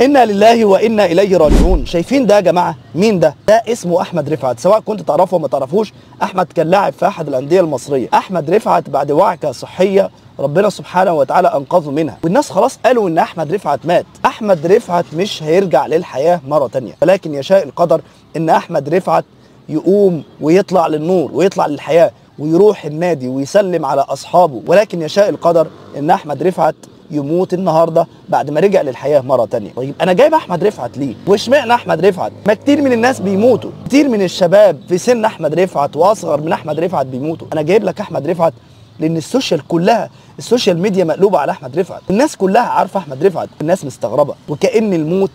إنا لله وإنا إليه راجعون. شايفين ده يا جماعة؟ مين ده؟ ده اسمه أحمد رفعت، سواء كنت تعرفه وما تعرفوش. أحمد كان لاعب في أحد الأندية المصرية. أحمد رفعت بعد وعكة صحية ربنا سبحانه وتعالى أنقذه منها، والناس خلاص قالوا إن أحمد رفعت مات. أحمد رفعت مش هيرجع للحياة مرة تانية، ولكن يشاء القدر إن أحمد رفعت يقوم ويطلع للنور ويطلع للحياة ويروح النادي ويسلم على أصحابه، ولكن يشاء القدر إن أحمد رفعت يموت النهارده بعد ما رجع للحياه مره تانية. طيب انا جايب احمد رفعت ليه؟ واشمعنى احمد رفعت؟ ما كتير من الناس بيموتوا، كتير من الشباب في سن احمد رفعت واصغر من احمد رفعت بيموتوا. انا جايب لك احمد رفعت لان السوشيال كلها، السوشيال ميديا مقلوبه على احمد رفعت، الناس كلها عارفه احمد رفعت، الناس مستغربه وكأن الموت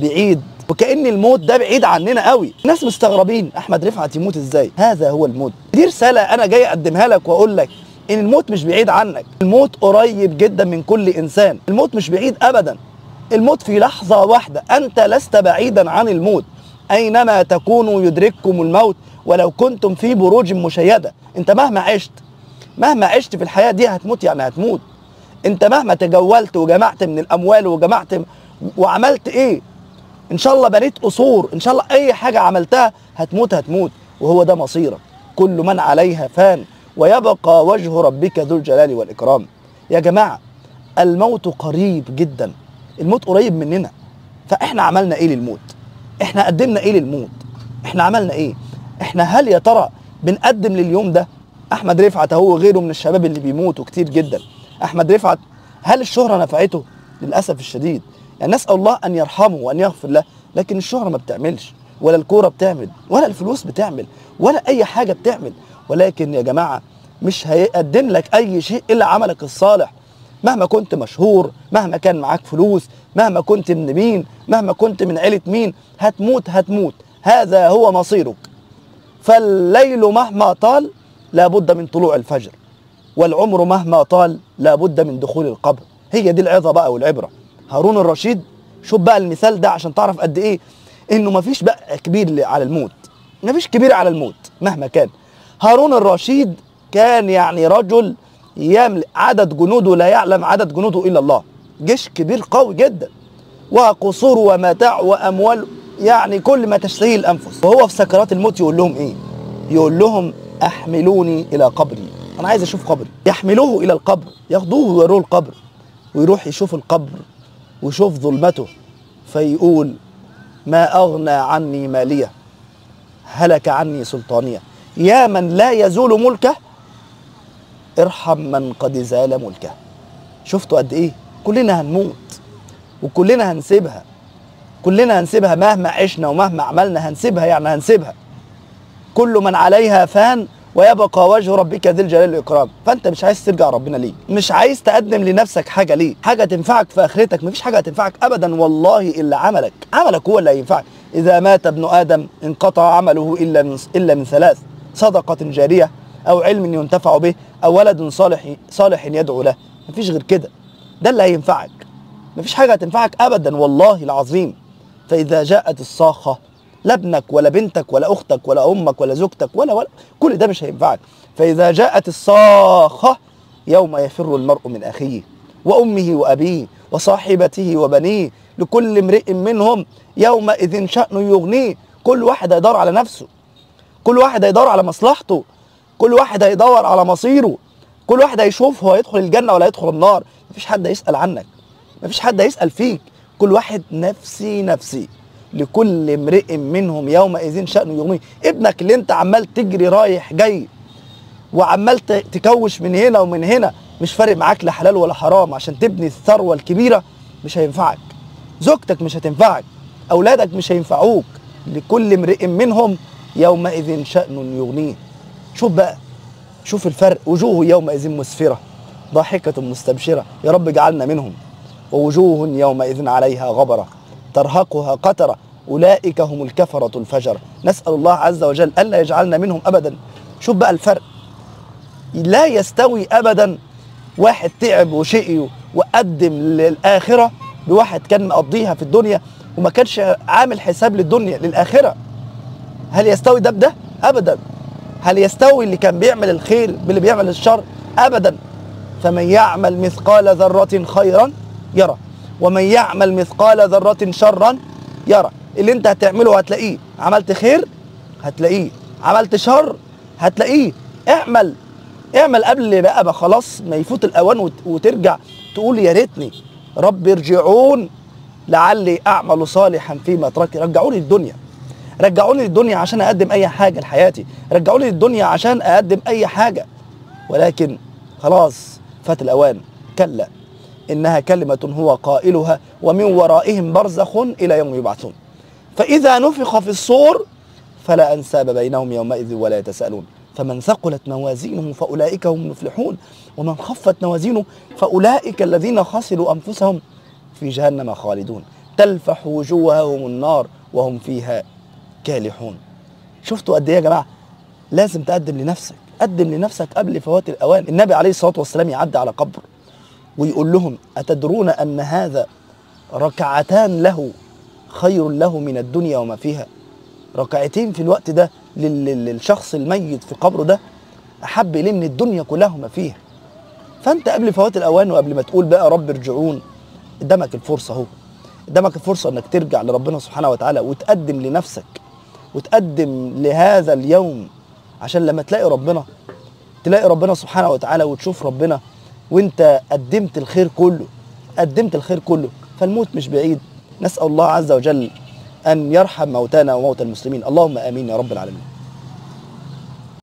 بعيد، وكأن الموت ده بعيد عننا قوي. الناس مستغربين احمد رفعت يموت ازاي؟ هذا هو الموت. دي رساله انا جاي اقدمها لك واقول لك ان الموت مش بعيد عنك، الموت قريب جدا من كل انسان، الموت مش بعيد ابدا، الموت في لحظه واحده، انت لست بعيدا عن الموت، اينما تكونوا يدرككم الموت ولو كنتم في بروج مشيده. انت مهما عشت في الحياه دي هتموت، يعني هتموت. انت مهما تجولت وجمعت من الاموال وجمعت وعملت ايه، ان شاء الله بنيت قصور، ان شاء الله اي حاجه عملتها هتموت، وهو ده مصيرك. كل من عليها فان ويبقى وجه ربك ذو الجلال والإكرام. يا جماعة الموت قريب جدا، الموت قريب مننا، فإحنا عملنا إيه للموت؟ إحنا قدمنا إيه للموت؟ إحنا عملنا إيه؟ إحنا هل يا ترى بنقدم لليوم ده؟ أحمد رفعت هو غيره من الشباب اللي بيموتوا كتير جدا. أحمد رفعت هل الشهرة نفعته؟ للأسف الشديد، يعني نسأل الله أن يرحمه وأن يغفر له، لكن الشهرة ما بتعملش، ولا الكورة بتعمل، ولا الفلوس بتعمل، ولا أي حاجة بتعمل. ولكن يا جماعة مش هيقدم لك أي شيء إلا عملك الصالح. مهما كنت مشهور، مهما كان معاك فلوس، مهما كنت من مين، مهما كنت من عيلة مين، هتموت، هذا هو مصيرك. فالليل مهما طال لابد من طلوع الفجر، والعمر مهما طال لابد من دخول القبر. هي دي العظة بقى والعبرة. هارون الرشيد، شوف بقى المثال ده عشان تعرف قد إيه إنه مفيش بقى كبير على الموت، مفيش كبير على الموت مهما كان. هارون الرشيد كان يعني رجل يملك عدد جنوده لا يعلم عدد جنوده إلا الله، جيش كبير قوي جدا، وقصور ومتاع وأموال، يعني كل ما تشتهيه الأنفس. وهو في سكرات الموت يقول لهم إيه؟ يقول لهم أحملوني إلى قبري، أنا عايز أشوف قبري. يحملوه إلى القبر، ياخدوه ويروه القبر، ويروح يشوف القبر ويشوف ظلمته، فيقول ما أغنى عني مالية، هلك عني سلطانية، يا من لا يزول ملكه ارحم من قد زال ملكه. شفتوا قد ايه؟ كلنا هنموت وكلنا هنسيبها، كلنا هنسيبها، مهما عشنا ومهما عملنا هنسيبها، يعني هنسيبها. كل من عليها فان ويبقى وجه ربك ذي الجلال والإكرام. فانت مش عايز ترجع ربنا ليه؟ مش عايز تقدم لنفسك حاجه ليه؟ حاجه تنفعك في اخرتك؟ مفيش حاجه هتنفعك ابدا والله الا عملك هو اللي هينفعك. اذا مات ابن ادم انقطع عمله الا من ثلاث: صدقه جاريه، او علم ينتفع به، او ولد صالح يدعو له. مفيش غير كده، ده اللي هينفعك، مفيش حاجه هتنفعك ابدا والله العظيم. فاذا جاءت الصاخه، لا ابنك ولا بنتك ولا اختك ولا امك ولا زوجتك ولا كل ده مش هينفعك. فاذا جاءت الصاخه يوم يفر المرء من اخيه وامه وابيه وصاحبته وبنيه، لكل امرئ منهم يومئذ شأن يغنيه. كل واحد هيدور على نفسه، كل واحد هيدور على مصلحته، كل واحد هيدور على مصيره، كل واحد هيشوف هو يدخل الجنة ولا يدخل النار. مفيش حد هيسأل عنك، مفيش حد هيسأل فيك، كل واحد نفسي. لكل امرئ منهم يومئذ شأن يغنيه. ابنك اللي انت عمال تجري رايح جاي وعمال تكوش من هنا ومن هنا، مش فارق معاك لا حلال ولا حرام عشان تبني الثروة الكبيرة، مش هينفعك. زوجتك مش هتنفعك، أولادك مش هينفعوك. لكل امرئ منهم يومئذ شأن يغنيه. شوف بقى، شوف الفرق. وجوه يومئذ مسفرة ضاحكة مستبشرة، يا رب اجعلنا منهم. ووجوه يومئذ عليها غبرة ترهقها قترة، أولئك هم الكفرة الفجرة. نسأل الله عز وجل ألا يجعلنا منهم أبدا. شوف بقى الفرق، لا يستوي أبدا واحد تعب وشقي وقدم للآخرة بواحد كان مقضيها في الدنيا وما كانش عامل حساب للدنيا للآخرة. هل يستوي ده بده؟ أبدا. هل يستوي اللي كان بيعمل الخير باللي بيعمل الشر؟ أبدا. فمن يعمل مثقال ذرة خيرا يرى ومن يعمل مثقال ذرة شرا يرى. اللي انت هتعمله هتلاقيه، عملت خير هتلاقيه، عملت شر هتلاقيه. اعمل قبل بقى خلاص ما يفوت الاوان وترجع تقول يا ريتني رب ارجعون لعلي اعمل صالحا فيما تركت. رجعوني للدنيا عشان اقدم اي حاجه لحياتي، رجعوني للدنيا عشان اقدم اي حاجه، ولكن خلاص فات الاوان. كلا انها كلمه هو قائلها ومن ورائهم برزخ الى يوم يبعثون. فاذا نفخ في الصور فلا انساب بينهم يومئذ ولا يتساءلون. فمن ثقلت موازينه فاولئك هم المفلحون ومن خفت موازينه فاولئك الذين خسروا انفسهم في جهنم خالدون تلفح وجوههم النار وهم فيها كالحون. شفتوا قد ايه يا جماعه؟ لازم تقدم لنفسك، قدم لنفسك قبل فوات الاوان. النبي عليه الصلاه والسلام يعدي على قبر ويقول لهم اتدرون ان هذا ركعتان له خير له من الدنيا وما فيها؟ ركعتين في الوقت ده للشخص الميت في قبره ده احب اليه من الدنيا كلها وما فيها. فانت قبل فوات الاوان وقبل ما تقول بقى رب ارجعون، قدامك الفرصه اهو، قدامك الفرصه انك ترجع لربنا سبحانه وتعالى وتقدم لنفسك وتقدم لهذا اليوم، عشان لما تلاقي ربنا سبحانه وتعالى وتشوف ربنا وانت قدمت الخير كله. فالموت مش بعيد. نسأل الله عز وجل أن يرحم موتانا وموتى المسلمين. اللهم آمين يا رب العالمين.